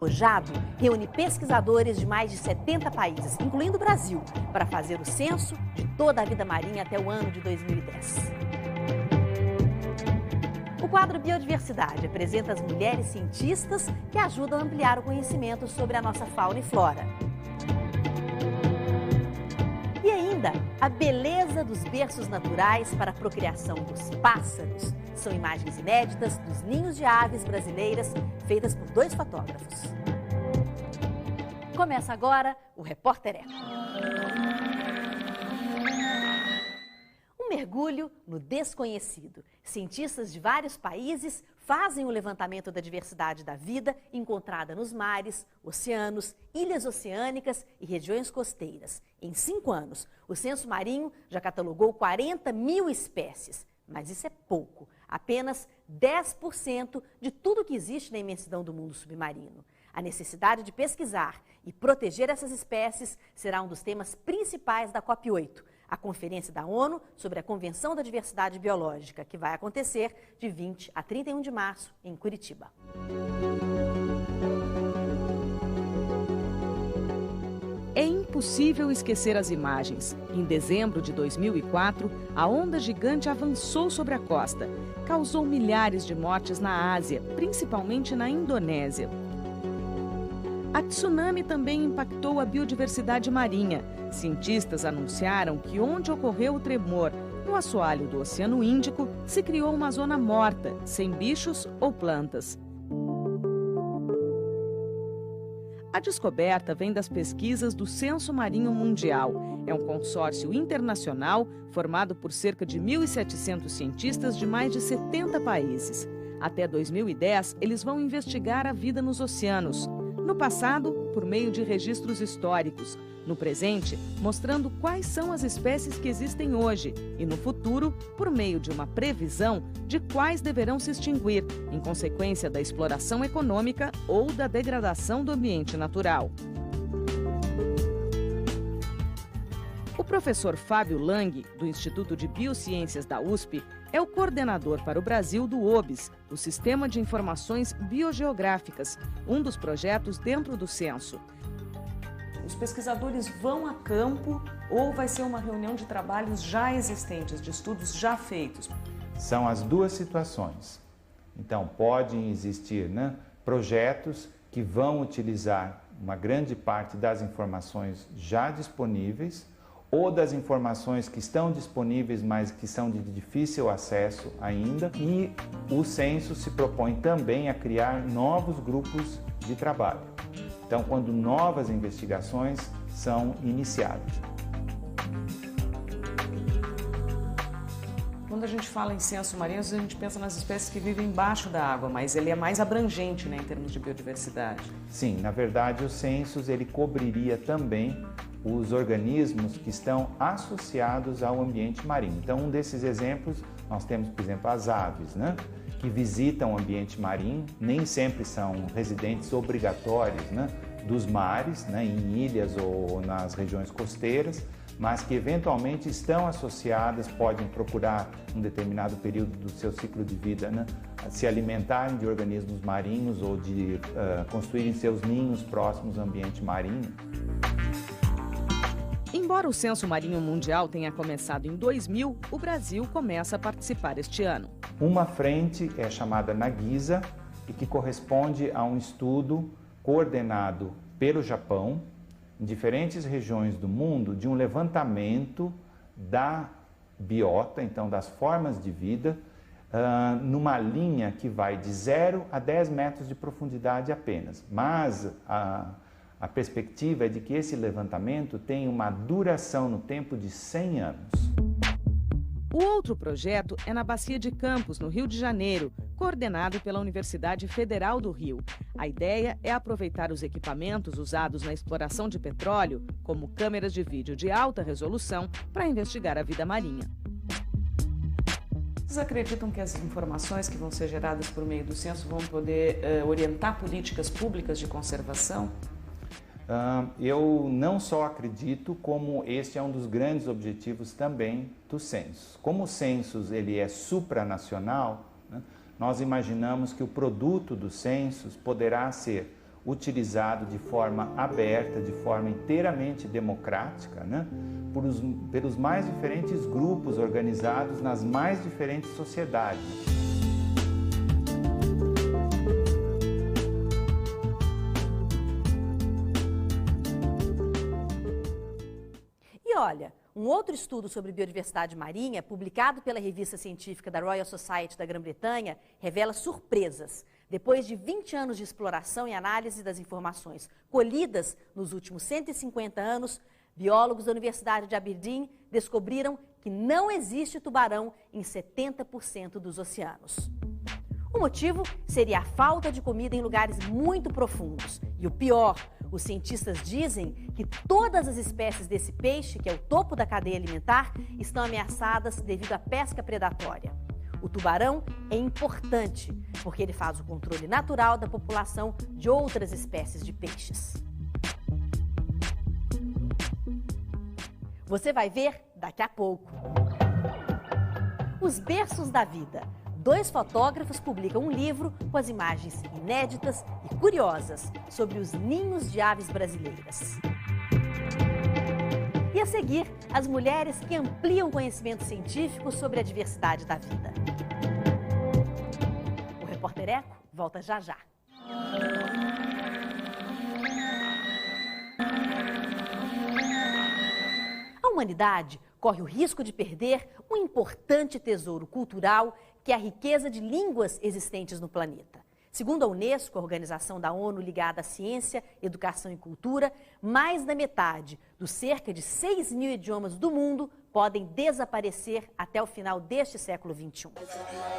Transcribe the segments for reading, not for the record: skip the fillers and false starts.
O JADO reúne pesquisadores de mais de 70 países, incluindo o Brasil, para fazer o censo de toda a vida marinha até o ano de 2010. O quadro Biodiversidade apresenta as mulheres cientistas que ajudam a ampliar o conhecimento sobre a nossa fauna e flora. E ainda, a beleza dos berços naturais para a procriação dos pássaros. São imagens inéditas dos ninhos de aves brasileiras, feitas por 2 fotógrafos. Começa agora o Repórter Eco. Um mergulho no desconhecido. Cientistas de vários países fazem o levantamento da diversidade da vida encontrada nos mares, oceanos, ilhas oceânicas e regiões costeiras. Em 5 anos, o Censo Marinho já catalogou 40 mil espécies. Mas isso é pouco. Apenas 10% de tudo que existe na imensidão do mundo submarino. A necessidade de pesquisar e proteger essas espécies será um dos temas principais da COP8, a Conferência da ONU sobre a Convenção da Diversidade Biológica, que vai acontecer de 20 a 31 de março em Curitiba. É impossível esquecer as imagens. Em dezembro de 2004, a onda gigante avançou sobre a costa. Causou milhares de mortes na Ásia, principalmente na Indonésia. A tsunami também impactou a biodiversidade marinha. Cientistas anunciaram que onde ocorreu o tremor, no assoalho do Oceano Índico, se criou uma zona morta, sem bichos ou plantas. A descoberta vem das pesquisas do Censo Marinho Mundial. É um consórcio internacional formado por cerca de 1.700 cientistas de mais de 70 países. Até 2010, eles vão investigar a vida nos oceanos. No passado, por meio de registros históricos. No presente, mostrando quais são as espécies que existem hoje. E no futuro, por meio de uma previsão de quais deverão se extinguir, em consequência da exploração econômica ou da degradação do ambiente natural. O professor Fábio Lang, do Instituto de Biociências da USP, é o coordenador para o Brasil do OBIS, o Sistema de Informações Biogeográficas, um dos projetos dentro do censo. Os pesquisadores vão a campo ou vai ser uma reunião de trabalhos já existentes, de estudos já feitos? São as duas situações. Então, podem existir, projetos que vão utilizar uma grande parte das informações já disponíveis ou das informações que estão disponíveis, mas que são de difícil acesso ainda. E o censo se propõe também a criar novos grupos de trabalho. Então, quando novas investigações são iniciadas. Quando a gente fala em censo marinho, a gente pensa nas espécies que vivem embaixo da água, mas ele é mais abrangente, em termos de biodiversidade. Sim, na verdade, o censo ele cobriria também os organismos que estão associados ao ambiente marinho. Então, um desses exemplos, nós temos, por exemplo, as aves, que visitam o ambiente marinho, nem sempre são residentes obrigatórios, dos mares, em ilhas ou nas regiões costeiras, mas que eventualmente estão associadas, podem procurar um determinado período do seu ciclo de vida, se alimentarem de organismos marinhos ou de construírem seus ninhos próximos ao ambiente marinho. Embora o Censo Marinho Mundial tenha começado em 2000, o Brasil começa a participar este ano. Uma frente é chamada NAGISA e que corresponde a um estudo coordenado pelo Japão, em diferentes regiões do mundo, de um levantamento da biota, então das formas de vida, numa linha que vai de 0 a 10 metros de profundidade apenas. Mas a perspectiva é de que esse levantamento tenha uma duração no tempo de 100 anos. O outro projeto é na Bacia de Campos, no Rio de Janeiro, coordenado pela Universidade Federal do Rio. A ideia é aproveitar os equipamentos usados na exploração de petróleo, como câmeras de vídeo de alta resolução, para investigar a vida marinha. Vocês acreditam que as informações que vão ser geradas por meio do censo vão poder orientar políticas públicas de conservação? Eu não só acredito, como este é um dos grandes objetivos também do censo. Como o censo ele é supranacional, nós imaginamos que o produto dos censos poderá ser utilizado de forma aberta, de forma inteiramente democrática, né? Pelos mais diferentes grupos organizados nas mais diferentes sociedades. E olha, um outro estudo sobre biodiversidade marinha, publicado pela revista científica da Royal Society da Grã-Bretanha, revela surpresas. Depois de 20 anos de exploração e análise das informações colhidas nos últimos 150 anos, biólogos da Universidade de Aberdeen descobriram que não existe tubarão em 70% dos oceanos. O motivo seria a falta de comida em lugares muito profundos. E o pior, os cientistas dizem que todas as espécies desse peixe, que é o topo da cadeia alimentar, estão ameaçadas devido à pesca predatória. O tubarão é importante, porque ele faz o controle natural da população de outras espécies de peixes. Você vai ver daqui a pouco. Os berços da vida. 2 fotógrafos publicam um livro com as imagens inéditas e curiosas sobre os ninhos de aves brasileiras. E a seguir, as mulheres que ampliam o conhecimento científico sobre a diversidade da vida. O Repórter Eco volta já já. A humanidade corre o risco de perder um importante tesouro cultural que é a riqueza de línguas existentes no planeta. Segundo a Unesco, a organização da ONU ligada à ciência, educação e cultura, mais da metade dos cerca de 6.000 idiomas do mundo podem desaparecer até o final deste século XXI.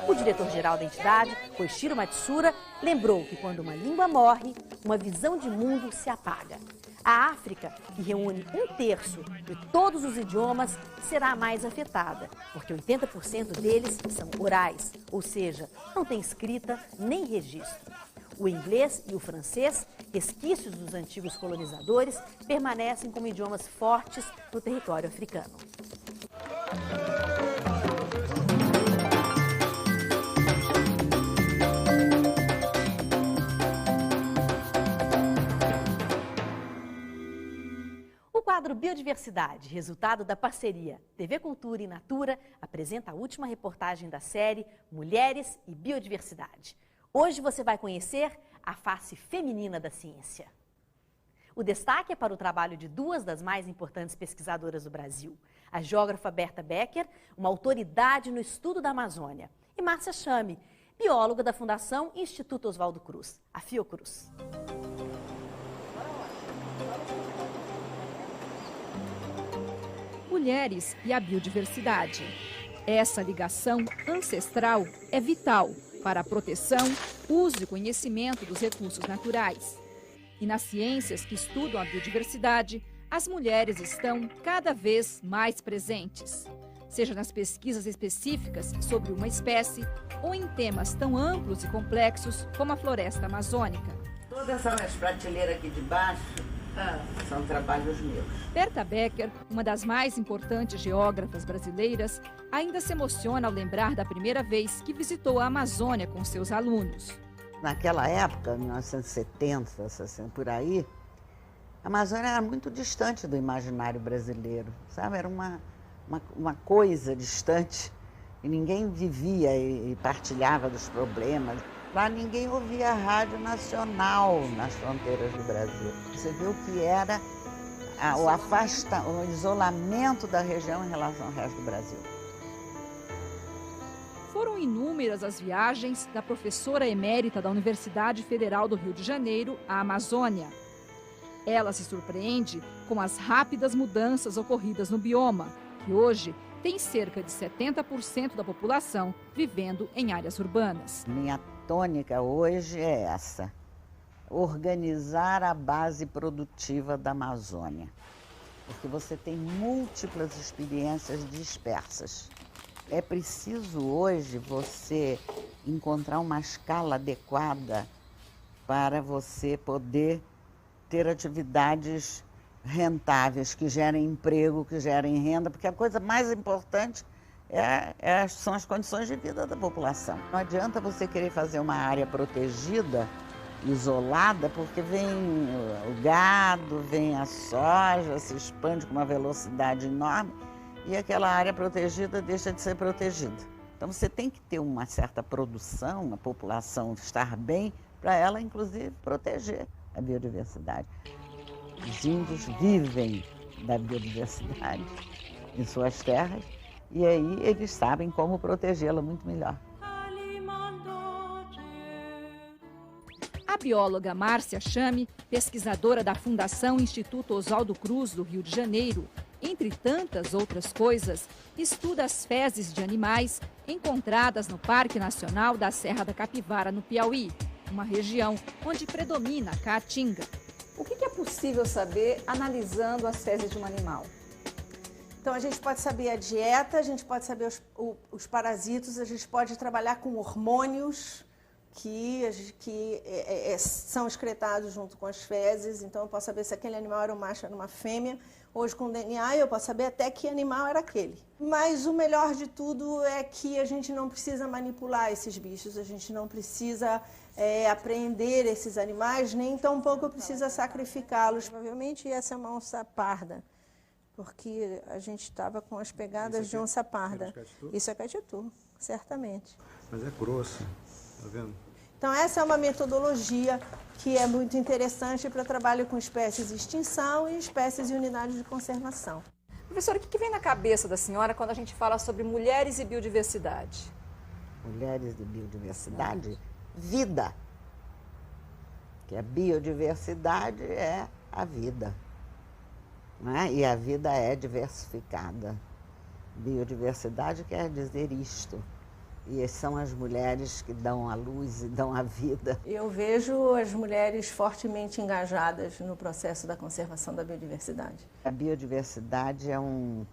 O diretor-geral da entidade, Koichiro Matsuura, lembrou que quando uma língua morre, uma visão de mundo se apaga. A África, que reúne 1/3 de todos os idiomas, será a mais afetada, porque 80% deles são orais, ou seja, não tem escrita nem registro. O inglês e o francês, resquícios dos antigos colonizadores, permanecem como idiomas fortes no território africano. O quadro Biodiversidade, resultado da parceria TV Cultura e Natura, apresenta a última reportagem da série Mulheres e Biodiversidade. Hoje você vai conhecer a face feminina da ciência. O destaque é para o trabalho de 2 das mais importantes pesquisadoras do Brasil. A geógrafa Berta Becker, uma autoridade no estudo da Amazônia, e Márcia Chame, bióloga da Fundação Instituto Oswaldo Cruz, a Fiocruz. Mulheres e a biodiversidade. Essa ligação ancestral é vital para a proteção, uso e conhecimento dos recursos naturais. E nas ciências que estudam a biodiversidade, as mulheres estão cada vez mais presentes, seja nas pesquisas específicas sobre uma espécie ou em temas tão amplos e complexos como a floresta amazônica. Todas essas prateleiras aqui de baixo são trabalhos meus. Berta Becker, uma das mais importantes geógrafas brasileiras, ainda se emociona ao lembrar da primeira vez que visitou a Amazônia com seus alunos. Naquela época, 1970, 60, por aí, a Amazônia era muito distante do imaginário brasileiro, sabe? Era uma coisa distante e ninguém vivia e partilhava dos problemas. Lá ninguém ouvia a rádio nacional nas fronteiras do Brasil. Você vê o que era o isolamento da região em relação ao resto do Brasil. Foram inúmeras as viagens da professora emérita da Universidade Federal do Rio de Janeiro à Amazônia. Ela se surpreende com as rápidas mudanças ocorridas no bioma, que hoje tem cerca de 70% da população vivendo em áreas urbanas. Minha tônica hoje é essa: organizar a base produtiva da Amazônia, porque você tem múltiplas experiências dispersas. É preciso hoje você encontrar uma escala adequada para você poder ter atividades rentáveis, que gerem emprego, que gerem renda, porque a coisa mais importante são as condições de vida da população. Não adianta você querer fazer uma área protegida isolada, porque vem o gado, vem a soja, se expande com uma velocidade enorme e aquela área protegida deixa de ser protegida. Então você tem que ter uma certa produção, a população estar bem, para ela inclusive proteger a biodiversidade. Os índios vivem da biodiversidade em suas terras e aí eles sabem como protegê-la muito melhor. A bióloga Márcia Chame, pesquisadora da Fundação Instituto Oswaldo Cruz do Rio de Janeiro, entre tantas outras coisas, estuda as fezes de animais encontradas no Parque Nacional da Serra da Capivara, no Piauí, uma região onde predomina a caatinga. O que é possível saber analisando as fezes de um animal? Então, a gente pode saber a dieta, a gente pode saber os parasitos, a gente pode trabalhar com hormônios que são excretados junto com as fezes. Então, eu posso saber se aquele animal era um macho ou uma fêmea. Hoje, com DNA, eu posso saber até que animal era aquele. Mas o melhor de tudo é que a gente não precisa manipular esses bichos, a gente não precisa apreender esses animais, nem tampouco precisa sacrificá-los. Provavelmente essa é uma onça parda, porque a gente estava com as pegadas de onça parda. Isso é catitu, certamente. Mas é grossa, tá vendo? Então essa é uma metodologia que é muito interessante para trabalho com espécies de extinção e espécies em unidades de conservação. Professora, o que vem na cabeça da senhora quando a gente fala sobre mulheres e biodiversidade? Mulheres e biodiversidade? Vida. Que a biodiversidade é a vida, né? E a vida é diversificada. Biodiversidade quer dizer isto. E são as mulheres que dão a luz e dão a vida. Eu vejo as mulheres fortemente engajadas no processo da conservação da biodiversidade. A biodiversidade é um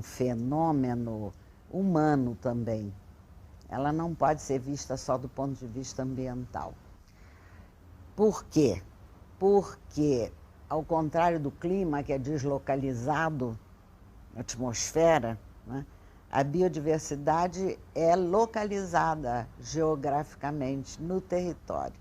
fenômeno humano também. Ela não pode ser vista só do ponto de vista ambiental. Por quê? Porque, ao contrário do clima, que é deslocalizado na atmosfera, né, a biodiversidade é localizada geograficamente no território.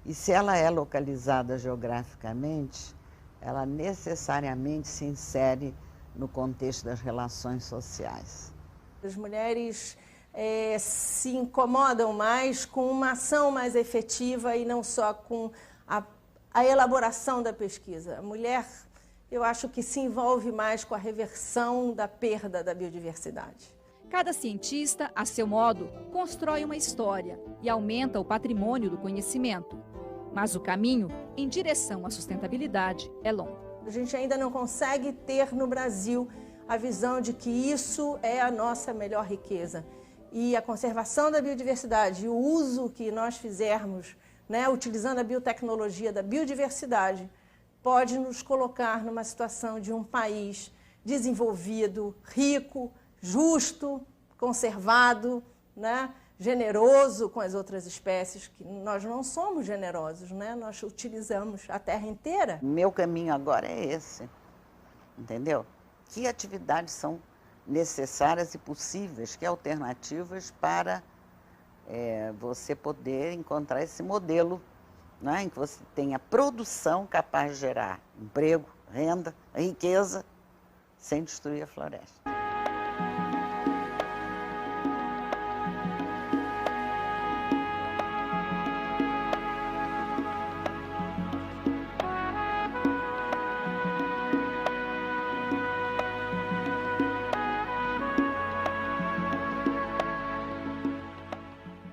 E se ela é localizada geograficamente, ela necessariamente se insere no contexto das relações sociais. As mulheres se incomodam mais com uma ação mais efetiva e não só com a elaboração da pesquisa. A mulher, eu acho que se envolve mais com a reversão da perda da biodiversidade. Cada cientista, a seu modo, constrói uma história e aumenta o patrimônio do conhecimento. Mas o caminho em direção à sustentabilidade é longo. A gente ainda não consegue ter no Brasil a visão de que isso é a nossa melhor riqueza. E a conservação da biodiversidade e o uso que nós fizermos, né, utilizando a biotecnologia da biodiversidade, pode nos colocar numa situação de um país desenvolvido, rico, justo, conservado, né, generoso com as outras espécies, que nós não somos generosos, né? Nós utilizamos a terra inteira. Meu caminho agora é esse, entendeu? Que atividades são necessárias e possíveis, que alternativas para você poder encontrar esse modelo, né, em que você tenha produção capaz de gerar emprego, renda, riqueza, sem destruir a floresta.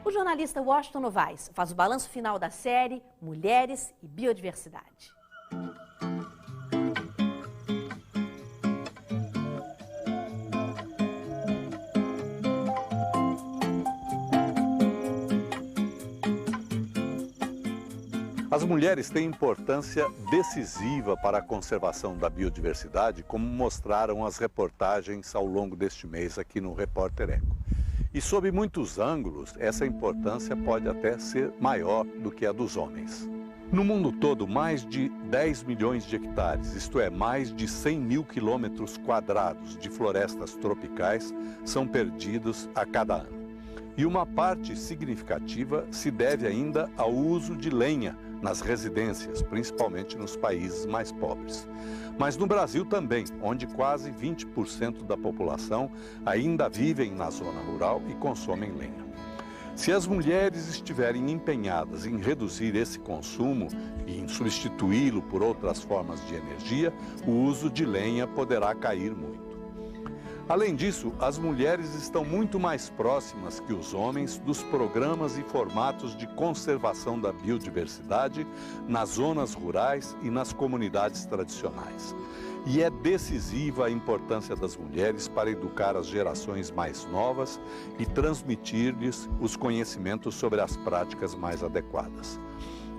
O jornalista Washington Novaes faz o balanço final da série Mulheres e Biodiversidade. As mulheres têm importância decisiva para a conservação da biodiversidade, como mostraram as reportagens ao longo deste mês aqui no Repórter Eco. E sob muitos ângulos, essa importância pode até ser maior do que a dos homens. No mundo todo, mais de 10 milhões de hectares, isto é, mais de 100 mil quilômetros quadrados de florestas tropicais são perdidos a cada ano. E uma parte significativa se deve ainda ao uso de lenha nas residências, principalmente nos países mais pobres. Mas no Brasil também, onde quase 20% da população ainda vivem na zona rural e consomem lenha. Se as mulheres estiverem empenhadas em reduzir esse consumo e em substituí-lo por outras formas de energia, o uso de lenha poderá cair muito. Além disso, as mulheres estão muito mais próximas que os homens dos programas e formatos de conservação da biodiversidade nas zonas rurais e nas comunidades tradicionais. E é decisiva a importância das mulheres para educar as gerações mais novas e transmitir-lhes os conhecimentos sobre as práticas mais adequadas.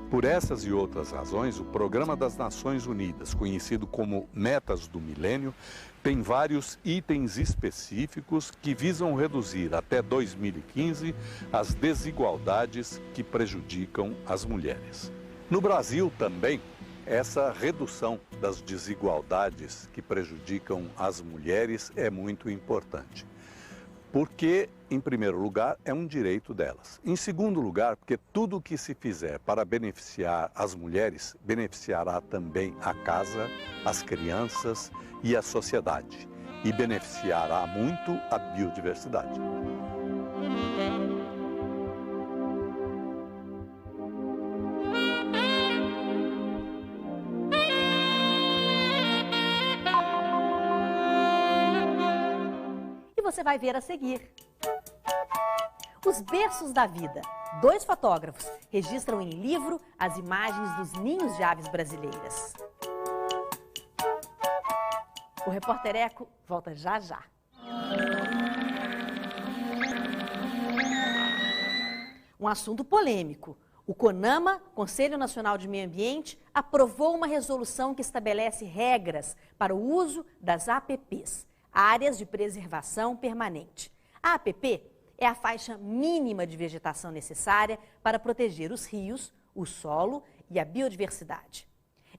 Por essas e outras razões, o Programa das Nações Unidas, conhecido como Metas do Milênio, tem vários itens específicos que visam reduzir até 2015 as desigualdades que prejudicam as mulheres. No Brasil também, essa redução das desigualdades que prejudicam as mulheres é muito importante. Porque, em primeiro lugar, é um direito delas. Em segundo lugar, porque tudo o que se fizer para beneficiar as mulheres, beneficiará também a casa, as crianças e a sociedade. E beneficiará muito a biodiversidade. Você vai ver a seguir. Os berços da vida. 2 fotógrafos registram em livro as imagens dos ninhos de aves brasileiras. O Repórter Eco volta já já. Um assunto polêmico. O CONAMA, Conselho Nacional de Meio Ambiente, aprovou uma resolução que estabelece regras para o uso das APPs. Áreas de preservação permanente. A APP é a faixa mínima de vegetação necessária para proteger os rios, o solo e a biodiversidade.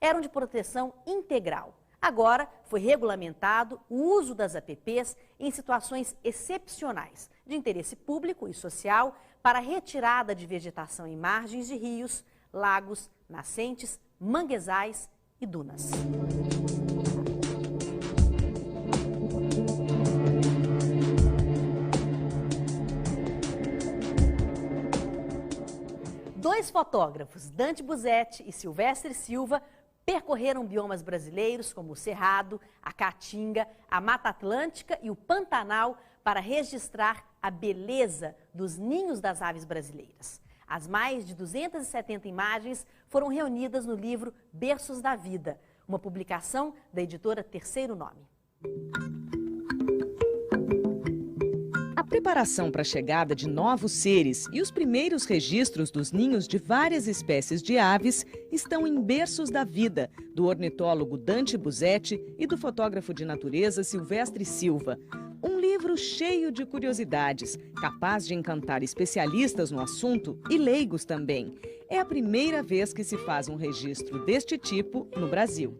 Eram de proteção integral. Agora foi regulamentado o uso das APPs em situações excepcionais de interesse público e social para retirada de vegetação em margens de rios, lagos, nascentes, manguezais e dunas. Dois fotógrafos, Dante Busetti e Silvestre Silva, percorreram biomas brasileiros como o Cerrado, a Caatinga, a Mata Atlântica e o Pantanal para registrar a beleza dos ninhos das aves brasileiras. As mais de 270 imagens foram reunidas no livro Berços da Vida, uma publicação da editora Terceiro Nome. A preparação para a chegada de novos seres e os primeiros registros dos ninhos de várias espécies de aves estão em Berços da Vida, do ornitólogo Dante Busetti e do fotógrafo de natureza Silvestre Silva. Um livro cheio de curiosidades, capaz de encantar especialistas no assunto e leigos também. É a primeira vez que se faz um registro deste tipo no Brasil.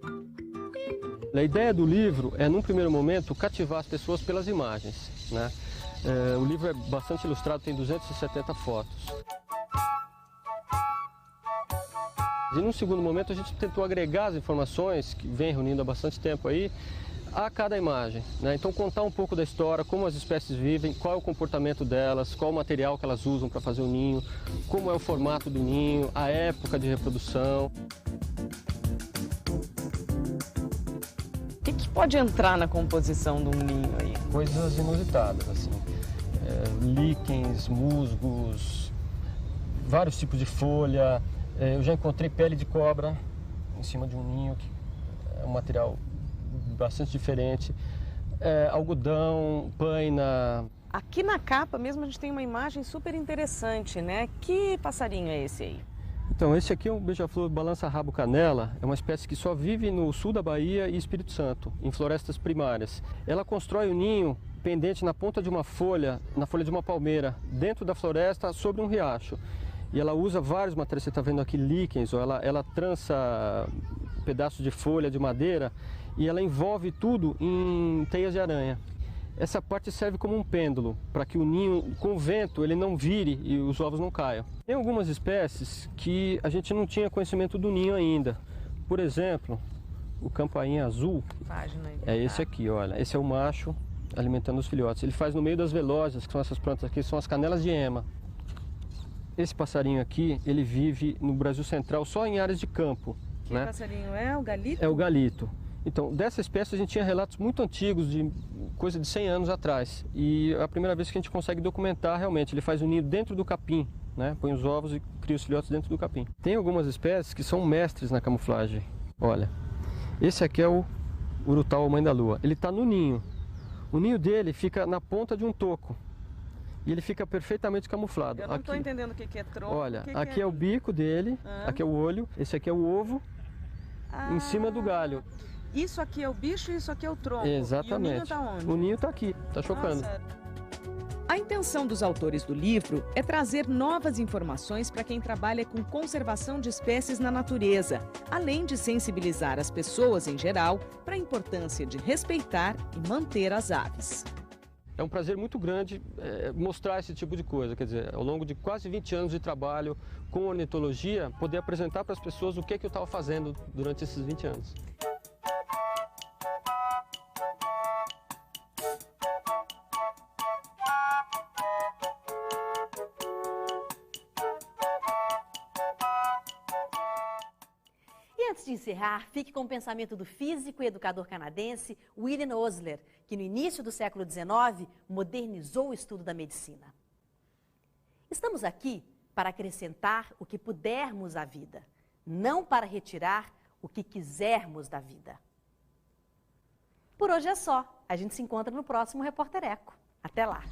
A ideia do livro é, num primeiro momento, cativar as pessoas pelas imagens, né? O livro é bastante ilustrado, tem 270 fotos. E num segundo momento a gente tentou agregar as informações, que vem reunindo há bastante tempo aí, a cada imagem, né? Então contar um pouco da história, como as espécies vivem, qual é o comportamento delas, qual o material que elas usam para fazer o ninho, como é o formato do ninho, a época de reprodução. O que pode entrar na composição de um ninho aí? Coisas inusitadas, assim. Líquens, musgos, vários tipos de folha. Eu já encontrei pele de cobra em cima de um ninho, que é um material bastante diferente. Algodão, paina. Aqui na capa mesmo a gente tem uma imagem super interessante, né? Que passarinho é esse aí? Então, esse aqui é um beija-flor balança-rabo canela, é uma espécie que só vive no sul da Bahia e Espírito Santo, em florestas primárias. Ela constrói o ninho pendente na ponta de uma folha, na folha de uma palmeira, dentro da floresta, sobre um riacho. E ela usa vários materiais, você está vendo aqui líquens, ou ela trança pedaços de folha de madeira e ela envolve tudo em teias de aranha. Essa parte serve como um pêndulo, para que o ninho, com o vento, ele não vire e os ovos não caiam. Tem algumas espécies que a gente não tinha conhecimento do ninho ainda. Por exemplo, o campainha azul é esse aqui, olha. Esse é o macho alimentando os filhotes. Ele faz no meio das velósias, que são essas plantas aqui, são as canelas de ema. Esse passarinho aqui, ele vive no Brasil Central só em áreas de campo. Que passarinho é? O galito? É o galito. Então, dessa espécie a gente tinha relatos muito antigos, de coisa de 100 anos atrás. E é a primeira vez que a gente consegue documentar realmente. Ele faz o ninho dentro do capim, né? Põe os ovos e cria os filhotes dentro do capim. Tem algumas espécies que são mestres na camuflagem. Olha, esse aqui é o urutau, mãe da lua. Ele está no ninho. O ninho dele fica na ponta de um toco. E ele fica perfeitamente camuflado. Eu não estou entendendo o que é tronco. Olha, aqui é o bico dele, aqui é o olho, esse aqui é o ovo, em cima do galho. Isso aqui é o bicho e isso aqui é o tronco. Exatamente. E o ninho está onde? O ninho está aqui, está chocando. Nossa. A intenção dos autores do livro é trazer novas informações para quem trabalha com conservação de espécies na natureza, além de sensibilizar as pessoas em geral para a importância de respeitar e manter as aves. É um prazer muito grande mostrar esse tipo de coisa, quer dizer, ao longo de quase 20 anos de trabalho com ornitologia, poder apresentar para as pessoas o que eu estava fazendo durante esses 20 anos. Antes de encerrar, fique com o pensamento do físico e educador canadense William Osler, que no início do século XIX modernizou o estudo da medicina. Estamos aqui para acrescentar o que pudermos à vida, não para retirar o que quisermos da vida. Por hoje é só. A gente se encontra no próximo Repórter Eco. Até lá!